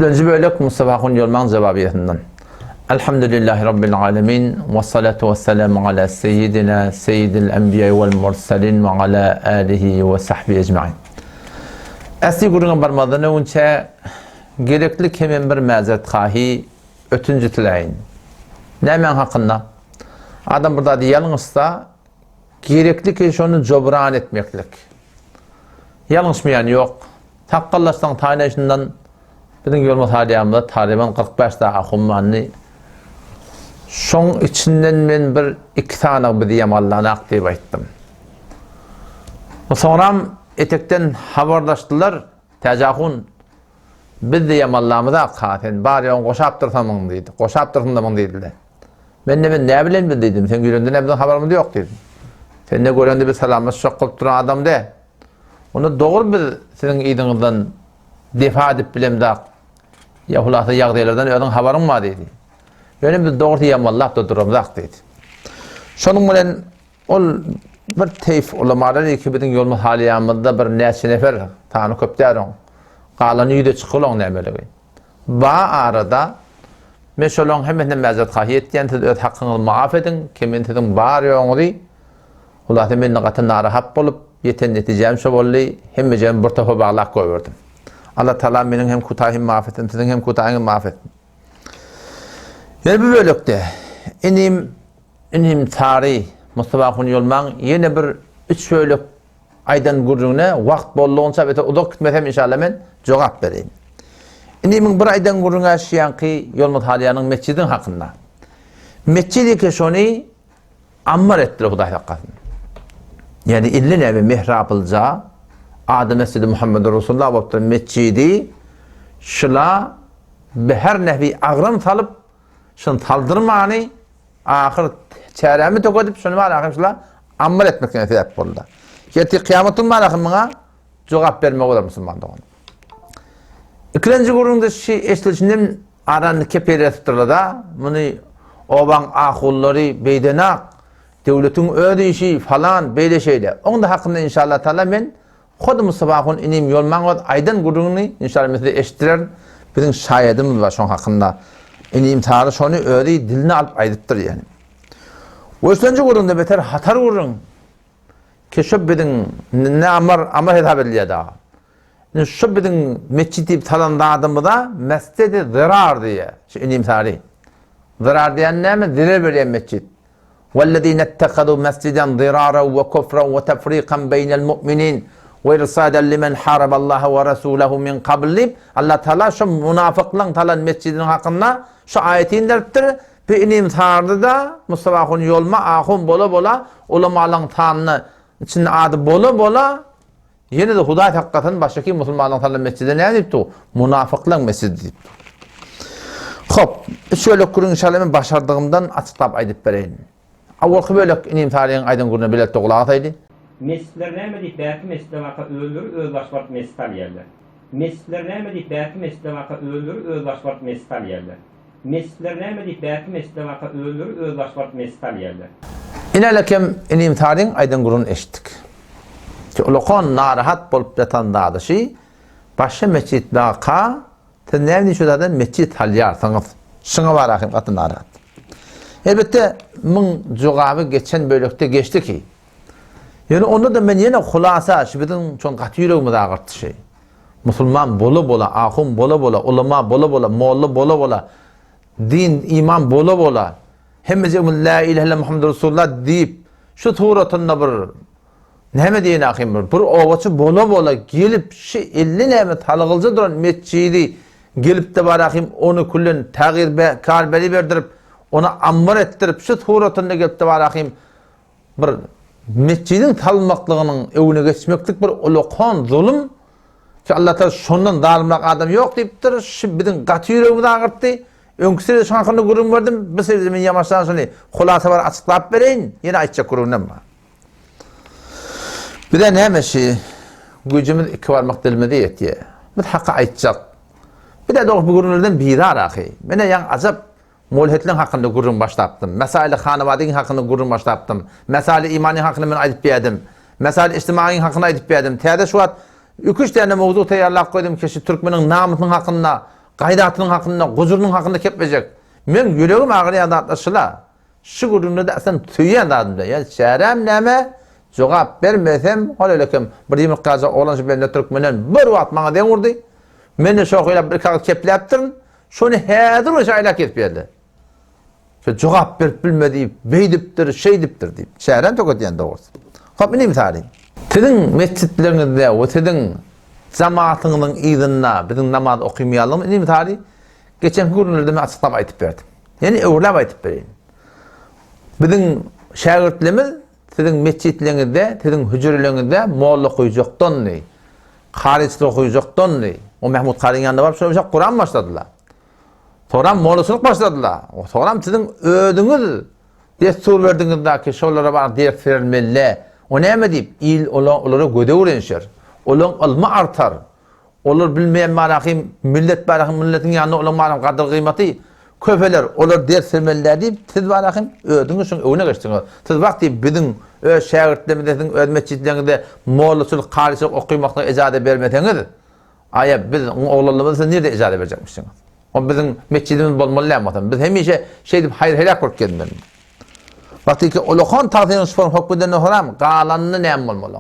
Üçüncü bölük Mustafa Akun Yolman cevabiyetinden. Elhamdülillahi Rabbil alemin ve salatu ve selamu ala seyyidina seyyidil enbiya vel mursalin ve ala alihi ve sahbihi ecma'in. Asli guruna barmadığını önce gerekli hemen bir mazeret kahi ötüncü tilayin. Nemen hakkında? Adam burada yalnızsa gerekli ki şunu cobran etmeklik. Yanlışmayan yok. Takkallaştan taynayışından bizim yolumuz haliyamda Taliban 45 daha hummanını son içinden ben bir iki tane bir diyem Allah'ına aktif ettim. Sonra etekten haberlaştılar tecahun biz diyem Allah'ımıza katen bari on koşaptırtamın dedi. Koşaptırtamın dediler. Ben ne bileyim ben dedim. Sen göründüğün evden haberimiz yok dedim. Sen ne göründüğün bir selamı şok duran adam de. Onu doğru bir sizin idinizden defa edip bilem de yahulatı yağdaylardan ödün haberim var dedi. Benim de doğru diyem Allah da durumdak dedi. Şunun bilen ol bir teyf ulamalar ki bizim yolumuz haliyamızda bir neçe nefer tanı köpterin qalanı yüde çıkılın nemeli. Ba arada meşolon hemen mazeret kahiyet diyen öz hakkını maaf edin. Kimin dedim bar yoğunu ulatı men naqatın narahat bolup yeten neticem şu bolli hem cem bir topa bağlaq koyverdim. Allah Teala menin hem kutahim maaf etsin, sizin hem kutahim maaf etsin. Yani bu bölükte inim tarih Mustafa Akun Yolman yine bir üç bölük aydan gurruna vakt bolluğunsa ve udak gitmesem inşallah ben cevap vereyim. İnimin bir aydan gurruna şiyanki Yolmut Haliyanın mescidin hakkında. Mescidi ki şunu ammar ettiler Huday hakkasın. Yani illi nevi mihrabılca adı Mescid-i Muhammed Resulullah vaptır mescidi şıla her nevi ağrım salıp şunu taldırmani ahir çeyremi tokadıp şunu var ahir şıla ammar etmekten sebep oldu. Yeti kıyametin malakımına cevap vermek olur Müslüman doğan. İkinci gurunda eşleşinden aranı keperi tutturdu da bunu oban ahulları beydenak devletin öyle işi falan böyle şeyler. Onun da hakkında inşallah Teala ben Kodu Mustafa Akun inim yolman aydan gurunu inşallah mesela eşittirer bizim şahidimiz var şu hakkında. İnim tarih şunu öyle diline alıp aydıptır yani. O üçüncü gurunda beter hatar gurun. Keşöp bizim ne amar hitap ediliyor daha. Şu bizim mescidi talanda adamı da mescidi zirar diye. İnim tarih. Zirar diyen ne mi? Zirar veriyen mescid. وَالَّذ۪ينَ اتَّخَذُوا مَسْجِدًا ضِرَارًا وَكُفْرًا وَتَفْرِيقًا بَيْنَ الْمُؤْمِنِينَ وَاِرْصَادًا لِمَنْ حَارَبَ اللّٰهَ وَرَسُولَهُ مِنْ قَبْلِ Allah Teala şu münafıklığın talan mescidin hakkında şu ayeti indirttir. Benim tardı da Mustafa Akun yolma ahun bola bola ulamaların tanrını içinde adı bola bola yine de Huday hakikaten baştaki Müslümanların talan mescidi ne deyipti? Münafıklığın mescidi deyipti. Hop, şöyle kurun inşallah başardığımdan açıklap aydıp vereyim. Avvalki bölük inim tarihin aydın guruna bilet doğulağı ataydı. Mescitler neymedik belki mescitle vaka öldürür, özlaşmak mescital yerler. Mescitler neymedik belki mescitle vaka öldürür, özlaşmak mescital yerler. Mescitler neymedik belki mescitle vaka öldürür, özlaşmak mescital yerler. İnelekem inim tarihin aydın gurunu eşittik. Ki ulukon narahat bolup yatan dağdışı, başka mescit vaka, tennevni şu zaten mescit halyarsınız. Şuna var ahim katı narahat. Elbette bunun cevabı geçen bölükte geçti ki. Yani onda da ben yine hulasa, bizim çok katı yüreğimiz ağırttı şey. Müslüman bola bola, ahum bola bola, ulama bola bola, molla bola bola, din, iman bola bola, hemimizin la ilahe illallah Muhammed Resulullah deyip, şu tuğratında bir, ne diyeyim ahim bir ovaçı bola bola gelip, şu 50 neymet halıqılca duran mescidi gelip de var ahim onu kullen tağir karbeli verdirip, ona ammar ettirip şu tuğratında gelip de var ahim bir mescidin talmaklığının evine geçmeklik bir ulukhan zulüm ki Allah Teala şundan dağılmak adam yok deyiptir. Şu bizim katı yüreğimiz ağırttı. Önküsüyle şu hakkında kurum verdim. Bir sefer zaman yamaçtan sonra hulasa var açıklayıp vereyim. Yine açacak kurumdan var. Bir de ne meşi gücümüz iki varmak dilmedi yetiye. Bir hakkı açacak. Bir de doğru bu kurumlardan biri arahi. Bana yan azap mulhitliğin hakkında gurrun başlattım. Mesale hanıvadinin hakkında gurrun başlattım. Mesale imanin hakkında ben aydıp beğedim. Mesale içtimai'nin hakkında aydıp beğedim. Teyde şu an 2-3 tane mevzu teyarlaq koydum ki Türkmenin namının hakkında gaydatının hakkında, huzurunun hakkında kepmeyecek. Men yüreğim ağrıyan atlaşıla. Şu gururunu da sen tüyen adımda. Yani şerem neme cevap vermesem halalıkım. Bir yemek kaza olan şu benimle Türkmenen bir vaat bana den vurdu. Meni şokuyla bir kağıt kepleptirin. Şunu hedir o şayla ketpeydi. Şu cevap verip bilmediği beydiptir, şeydiptir deyip. Şerem çok ödeyen doğrusu. Hop benim tarihim. Tidin mescitlerinizde o tidin cemaatının idinna bizim namaz okumayalım. Benim tarih. Geçen günlerde ben açıklama aytıp verdim. Yani öğrelap aytıp vereyim. Bizim şagirdlerimiz sizin mescitlerinizde, sizin hücrelerinizde molla okuyacaktan ne? Hariçli okuyacaktan ne? O Mehmut Karın yanında var, şöyle Kur'an başladılar. Sonra mollasılık başladılar. Sonra sizin ödünüz destur verdiğinizdeki şolara var ders vermeli. O ne mi deyip? İl onlara göde öğrenişer. Olan ilmi artar. Olur bilmeyen marahim, milletin yanında olan marahim kadar kıymeti köfeler, olur ders vermeliler deyip, siz marahim ödünüz için öğüne geçtiniz. Siz bak deyip, bizim şagirdlerimizin, öz mescidlerinde moğlusuluk, karışılık okuymakta icade vermediniz. Aya biz oğlanlarımızı nerede icade verecekmişsiniz? O bizim mescidimiz bulmalılar. Biz hemişe şey deyip, hayır helak olup geldim. Bakti ki, olukhan tağzinin sporun hükmünden oğram, qalanını neyem olmalı?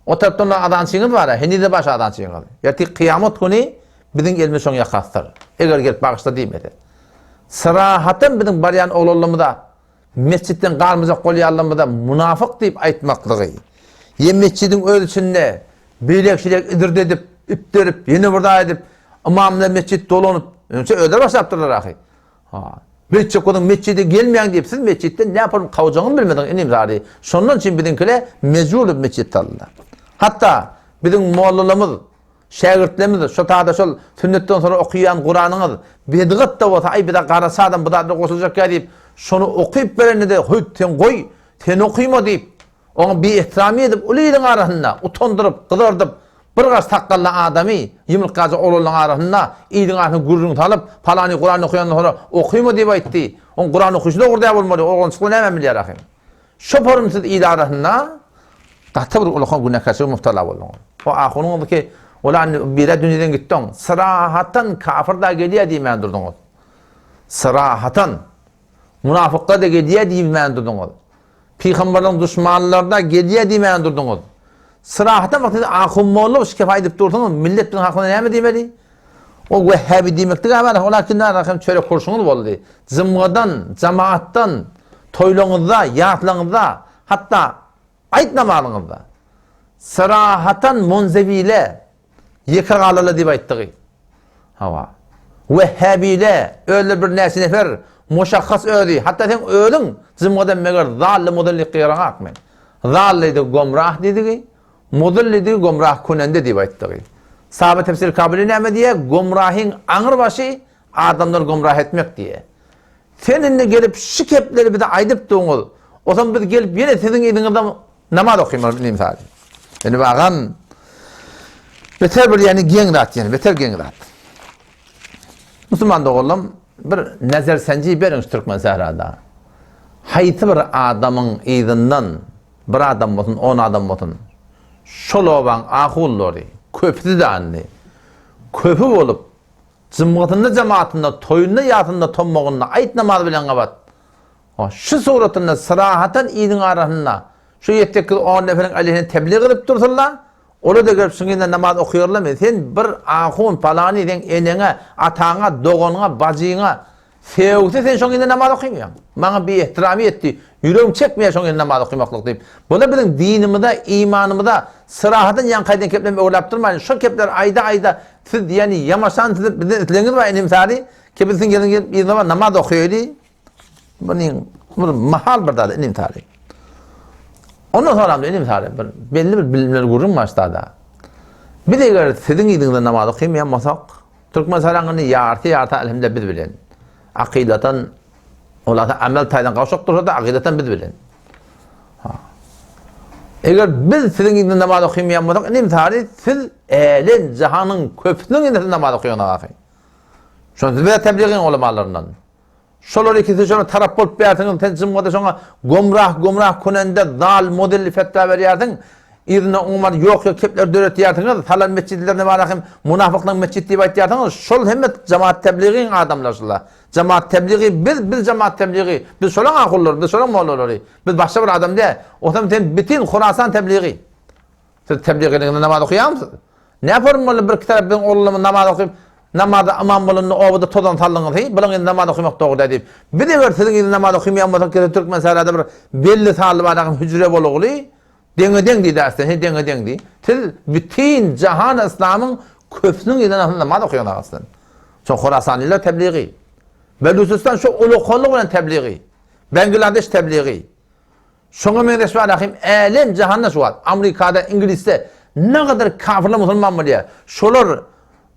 O taraftan adansınız var ya, hindi de baş adansınız. Yani kıyamet günü bizim elimiz son yakastır. Eğer gelip bağışta değil miydi? Sırahatın bizim barayan oğlumda, mescitten qarmıza koyalımda münafık deyip aytmaklığı. Yem mescidin ölçünde bilekçilik idirde edip, iptirip, yeni burada edip, imamla mescid dolunup, önce öder başlattırlar ahi. Mescid kodun mescide gelmeyen deyip, siz mescidde ne yapalım kavacağını bilmeden inim zari. Şunun için bizimkiler mecbur mescid alırlar. Hatta bizim muallimimiz, şagirdlerimiz, şu tağda şol sünnetten sonra okuyan Kur'an'ınız, bidgat da olsa, ay bir de qarasa adam, bu da koşulacak ya deyip, şunu okuyup vereni de, sen koy, sen okuyma deyip, onu bir ihtirami edip, uliydin arasında, utandırıp, kıdırdıp, bir gaz takkalla adamı, yımlık gazı olurlan arasında, iydin arasında gurrunu alıp, falani Kur'an okuyandan sonra okuyma deyip aytti. On Kur'an okuyuşu da orada olmalı, oğlan çıkın hemen bilir akım. Şu porumsuz iydi arasında, tahta bir ulukhan güne karşı muhtala oldun. O ahunun oldu ki, ulan bire dünyadan gittin, sırahatan kafir da geliyor diye durdunuz. Sırahatan, münafıkta da geliyor diye durdunuz. Peygamberlerin düşmanları da geliyor diye durdunuz. Sırahatan vaktinde ahun oğlu şikayet edip durdunuz, milletin hakkında ne mi demeli? O vehhabi demekti ama olakinler rakam şöyle kurşunuz oldu. Zımgadan, cemaattan, toylunuzda, yahtlığınızda, hatta ayet namazınızda sırahatan munzeviyle yıkağalılı deyip ayttığı. Hava. Vehhabiyle öyle bir nesi nefer muşakkas öldü. Hatta sen öldün. Zımgadan meğer zalli mudalli kıyarana akmayın. Zalliydi gomrah dediği, mudalliydi gomrah kunende deyip ayttığı. Sahabe tefsir kabili neyme diye? Gomrahin anır başı adamları gomrah etmek diye. Seninle gelip şu kepleri bir de aydıp doğunuz. O zaman biz gelip yine sizin idinizde namaz okuyayım bileyim sadece. Yani bakın beter bir yani genrat yani beter genrat. Müslüman da oğlum bir nezer senci verin şu Türkmen Zehra'da. Hayti bir adamın idinden bir adam olsun 10 adam olsun. Şol olan ahulları köpüdü de anne. Köpü olup zımgıtında cemaatında, toyunda yatında, tommağında, ayet namazı bilen kabat. Şu suratında sırahatan idin arasında, şu yettik 10 neferin aleyhine tebliğ edip dursunlar, onu da görüp süngünden namaz okuyorlar mı? Sen bir ahun palani den enene, atağına, doğuna, bacığına, sevgisi sen süngünden namaz okuymuyorsun. Bana bir ihtirami etti, yüreğim çekmeye süngünden namaz okumaklık deyip. Bu da bizim dinimizde, imanımızda sırahatan yan kayden keplerimi öğrelaptırmayın. Şu kepler ayda siz yani yamaşan siz bizden etleriniz var enim sari ki bizden gelin bir zaman namaz okuyordu. Bunun mahal bir dadı enim sari. Ondan sonra da enim sari belli bir bilimler kurun başladı. Bir de eğer sizin idinizde namaz okuyamasak Türkmen sarangını yartı elhamdülillah biz bilen. Akidatan olata amel taydan kavşak dursa da akidatan biz bilen. Eğer biz sizin idinizde namaz okuyamasak enim sari siz elin cihanın köpüsünün idinizde namaz okuyorsunuz. Şunu siz bir tebliğin olamalarından. Şolar ikisi şuna taraf bolup bertiniz, tenzimgada şuna gomrah kunende dal modelli fetva beriyerdin. İrine umar yok yok kepler döret diyatınız, talan mescidlerine barakim münafıkların mescid diye diyatınız. Şol hemmet cemaat tebliğin adamlar şolar. Cemaat tebliği biz cemaat tebliği. Biz şolan akıllar, biz şolan mollaları. Biz başka bir adam diye. O zaman bütün Khurasan tebliği. Siz tebliğinin namaz okuyor musunuz? Ne yaparım böyle bir kitap ben oğlumun namaz okuyup namazda aman bulundu ovada todan tallığını değil. Bunun namaz okumak doğru deyip. Bir de versin namaz okumayan bu Türk meselede bir belli talib adam hücre bolugulu. Denge deydi aslında, denge deydi. Siz bütün cahan İslam'ın köfünün ilan namaz okuyorlar aslında. Şu Khurasaniler tebliği. Belucistan şu ulukollu olan tebliği. Bangladeş tebliği. Şuna men resmi elin cahanna şu var. Amerika'da, İngiliz'de ne kadar kafirli Müslüman mı diye. Şolar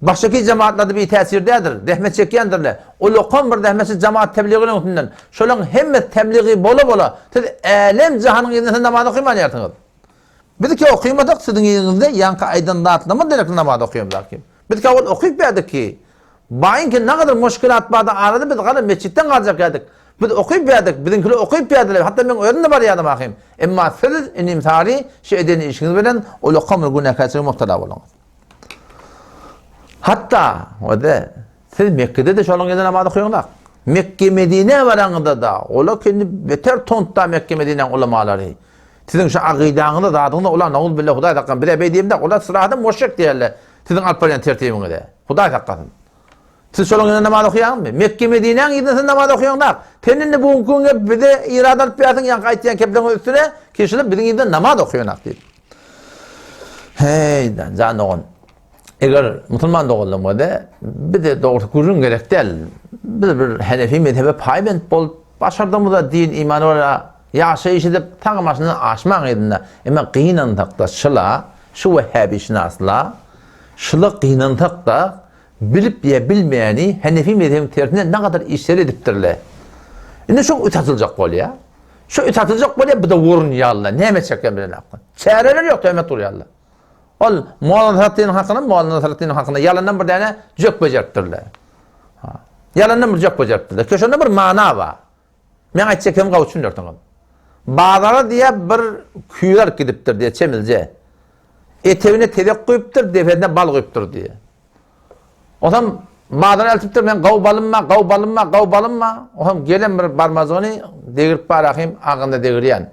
baştaki cemaatlerde bir tesirdedir. Dehmet çekiyendirler. Ulukon bir dehmetsiz cemaat tebliğinin üstünden. Şoların hem tebliği bola. Siz elin cahannın yerine namaz okuyman yertiniz. Biz ki okuymadık sizin yerinizde yankı aydınlatma mı direkt namaz okuyumlar ki. Biz ki okuyup verdik ki. Bayın ki ne kadar müşkilat vardı aradı biz kadar mescitten kalacak yedik. Biz okuyup verdik. Bizimkiler okuyup verdiler. Hatta ben öğrendim var yadım akıyım. Ama siz inim tarihi şey edeni işiniz bilen o lokamır günah kaçırı muhtala olunuz. Hatta o da siz Mekke'de de şolun yerine namaz okuyunlar. Mekke Medine varanında da ola kendi beter tontta Mekke Medine ulamaları. Sizin şu akidanızda zadığında ola nağul billah Huday takkan bir de beydiyimde ola sırahında moşek diyorlar. Sizin alpariyen tertibinizde. Huday takkan. Siz şolun yerine namaz okuyan mı? Mekke Medine'nin yerine namaz okuyanlar. Teninle bu hukukun bir de iradat piyatın yankı ayetiyen keplerin üstüne kişiler bizim yerine namaz okuyanlar deyip. Heyden canı oğun. Eğer Müslüman doğuldum o da bir de doğru kurun gerek değil. Biz bir Hanefi mezhebe paybent bol başardığımızda din imanı olarak yaşayışı da tanımasını aşmak edinler. Ama kıyınan takta şıla, şu Vehhabi şinasla, şıla kıyınan takta bilip diye bilmeyeni Hanefi mezhebin tersine ne kadar işler ediptirler. Yine çok ütatılacak bol ya. Şu ütatılacak bol ya bir de vurun yallah. Ne emet çekken bilen hakkın. Çareler yok da emet dur yallah. Ol Muğla Salattin'in hakkında yalandan bir tane cök becerttirler. Yalandan bir cök becerttirler. Köşende bir mana var. Men aytacak hem kavuçun dörtün. Bağdara diye bir kuyular gidiptir diye çemilce. Etevine tedek koyuptur, defedine bal koyuptur diye. O zaman bağdara eltiptir, men gav balınma. O zaman gelen bir barmazını degirip barakayım, ağında degiriyen.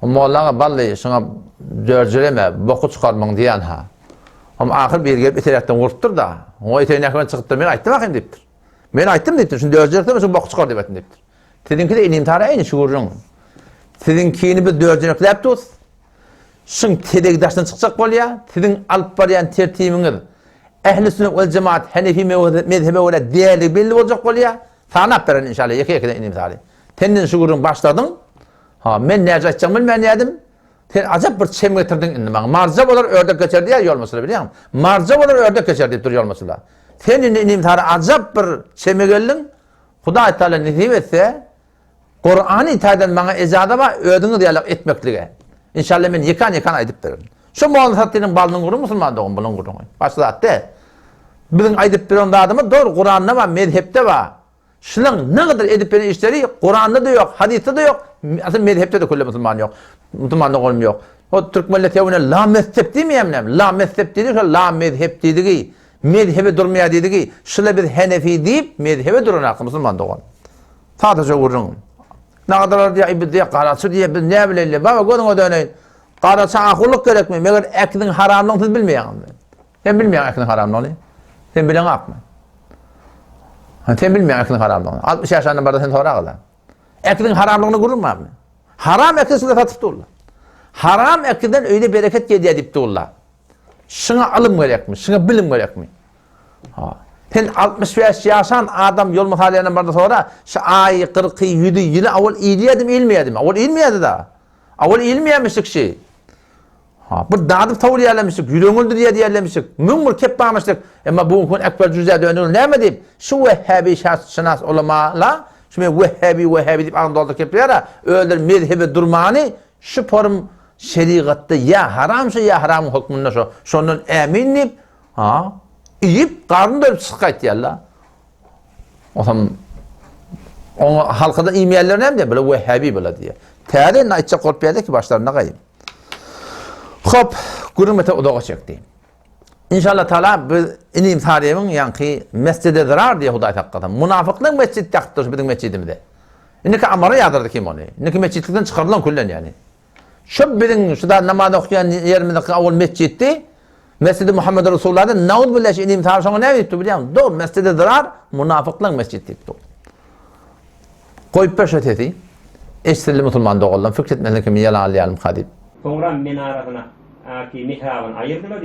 Mollağa vallahi şuna dörcüleme, boku çıkarmang diyen ha. Ama ahir bir gelip iterekten vurttur da, o iteğin yakından çıkıptır, ben ayttım bakayım deyiptir. Ben ayttım deyiptir, şimdi dörcülekten şuna boku çıkar deyiptir. Sizinki de ilimtara aynı şuurun. Sizinkini bir dörcülekle tut. Şun tedekdaştan çıkacak bol ya, sizin alıp barayan tertibiniz. Ehl-i sünnet vel cemaat, Hanefi mezhebe öyle değerli belli olacak bol ya. Sana aperen inşallah, yaka ilimtara. Tendin şuurun başladın. Ha, men ne yapacağım bilmeyen yedim. Sen acayip bir çem getirdin indi bana. Marca olur ördek geçer diye yol mesela biliyor musun? Marca olur ördek geçer deyip duruyor mesela. Sen inimtarı acayip bir çeme geldin. Huda Teala nasip etse Kur'an-ı itaden bana ecada var ödünü diyalog etmeklige. İnşallah men yıkan aydıp verin. Şu Muğla Salattin'in balının kurun Müslüman doğum balının kurun. Başta da bizim aydıp verin adamı doğru Kur'an'da var, medhepte var. Şunun ne kadar edip verin işleri Kur'an'da da yok, hadiste de yok. Aslında medhepte de kulle Müslüman yok. Müslümanlık olum yok. O Türk milleti evine la mezhep değil mi yeminem? La mezhep dedik, la mezhep dedik. Mezhebe durmaya dedik. Şöyle bir Hanefi deyip mezhebe durun hakkı Müslüman doğan. Sadece vurun. Ne kadar diye ibid diye karası diye biz ne bilelim. Baba görün o döneyin. Karası akıllık gerek mi? Meğer ekinin haramlığını siz bilmeyen. Sen bilmeyen ekinin haramlığını. Sen bilen akma. Sen bilmeyen ekinin haramlığını. 60 yaşlarında barda sen sonra kadar. Ekinin haramlığını görür mü abi? Haram ekin size satıptı Allah. Haram ekinden öyle bereket geliyor edipti Allah. Şuna alım gerek mi? Şuna bilim gerek mi? Sen 65 yaşan adam yol muhalefetinden barda sonra şu ay 40 7 yılı avval iyiliyedim ilmiyedim. Avval ilmiyedi da. Avval ilmiyemiştik şey. Bir dadıp tavır yerlemiştik. Yüreğüldü diye yerlemiştik. Mümmür kep bağmıştık. Ama bu hukukun ekber cüzeye dönülür. Ne mi deyip? Şu Vehhabi şahs ulamalar şimdi Vehhabi deyip Anadolu'da keplere öyle mezhebe durmanı şu form şeriatta ya haramsa ya haram hükmünde şu. Şunun eminip yiyip karnını doyup sıkayt yalla. O zaman halkada imeyenler ne diye böyle Vehhabi böyle diye. Tarihin açacak korpiyede ki başlarına kayayım. Hop, gurumete odağa çekti. İnşallah Teala biz inim tarihimin yankı mescide zarar diye Huday taqqadan. Münafıklığın mescid taqqıdır bizim mescidimizde. İnneki amara yadırdı kim onu? İnneki mescidlikten çıkarılan kullen yani. Şu bizim şurada namaz okuyan yerimizdeki avul mesciddi. Mescid-i Muhammed Resulullah'da naud billahi inim tarihi sonra ne yaptı biliyor musun? Doğru mescide zarar münafıklığın mescid deyipti. Koyup peşet eti. Eşsirli Müslüman doğulan fikretmeden kimi yalan alayalım kadip. Sonra menarasına ki mihrabını ayırdılar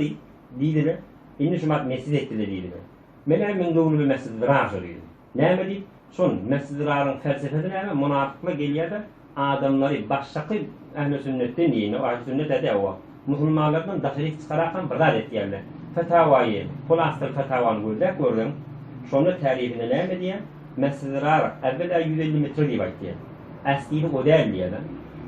deydiler. İnni şumat mescid ettiler deydiler. Meler min gövlü mescid râşı deydiler. Näme deyip? Son mescid rârın felsefesi näme? Münafıkla geliyor da adamları başsakı ehl-i sünnetten yiyini, o ehl-i sünnet ede o. Müslümanlardan dahilik çıkarakan birdar et yerler. Fetavayı, kulastır fetavanı gördüm. Şonu tarifine näme diye? Mescid rârı evvela 150 metre deyip aytdı. Əsliyini o değil diye.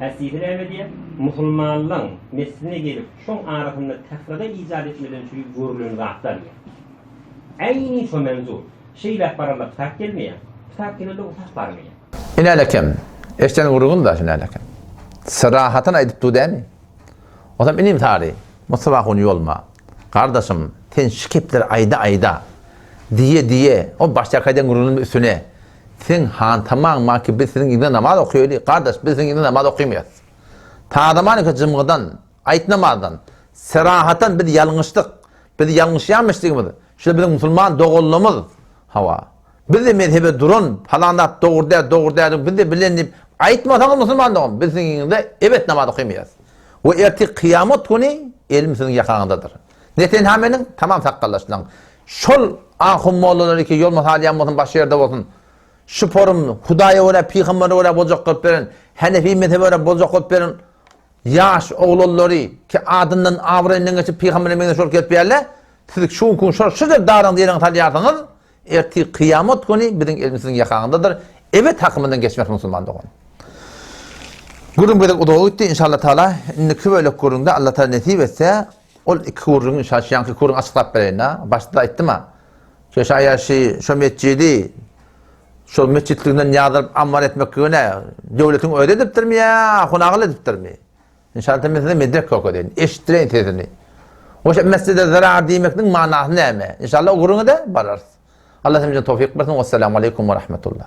Əsliyini näme diye? Müslümanlığın mescidine gelip şon arasında tefrada icat etmeden çünkü görülüğünü dağıtlar diye. Ayni şu mevzu. Şeyler paralda tutak gelmeye. Tutak gelirde utak varmaya. İnalekem. Eşten vurgun da inalekem. Sırahatan edip du değil mi? O zaman inim tarihi. Mustafa konu yolma. Kardeşim, sen şikepler ayda diye o başta kayden vurgunun üstüne sen han tamam ki biz sizin gibi namaz okuyoruz. Kardeş biz sizin gibi namaz okuymuyoruz. Ta zaman ki cımgıdan, ayet namazdan, serahatan biz yanlıştık. Biz yanlış yapmıştık mı? Şöyle bizim Müslüman doğruluğumuz hava. Biz de mezhebe durun, falanat doğru der, biz de bilenip ayet namazdan Müslüman doğum. Biz sizin gibi evet namaz okuymuyoruz. O erti kıyamet günü elim sizin yakağındadır. Neten hamenin tamam takkallaşılan. Şol ahum mollaları ki yol masaliyan olsun, başı yerde olsun. Şu forum Hudaya öyle, Peygamber'e öyle bozak kılıp verin, Hanefi mezhebe öyle bozak kılıp verin, yaş oğulları ki adından avrayından geçip Peygamber'e mezhebe şol gelip yerle, siz şu gün şudur darın diyenin taliyatınız, erti kıyamet günü bizim elimizin yakağındadır. Evet hakkımından geçmek Müslüman doğun. Gurun böyle odağı gitti inşallah Teala, indiki böyle gurunda Allah Teala nesip etse, o iki gurun inşallah yankı gurun açıklap verin ha, başta da ettim ha. Şu mescidi, şu mescidliğinden yağdırıp ammar etmek yöne devletin öyle ediptir mi ya, kunağıl ediptir mi? İnşallah mescide medrek yok edin, eşittireyin tezini. O şey mescide zarar demekinin manası ne mi? İnşallah o gurunu da bararız. Allah size tevfik versin. Vesselamu aleyküm ve rahmetullah.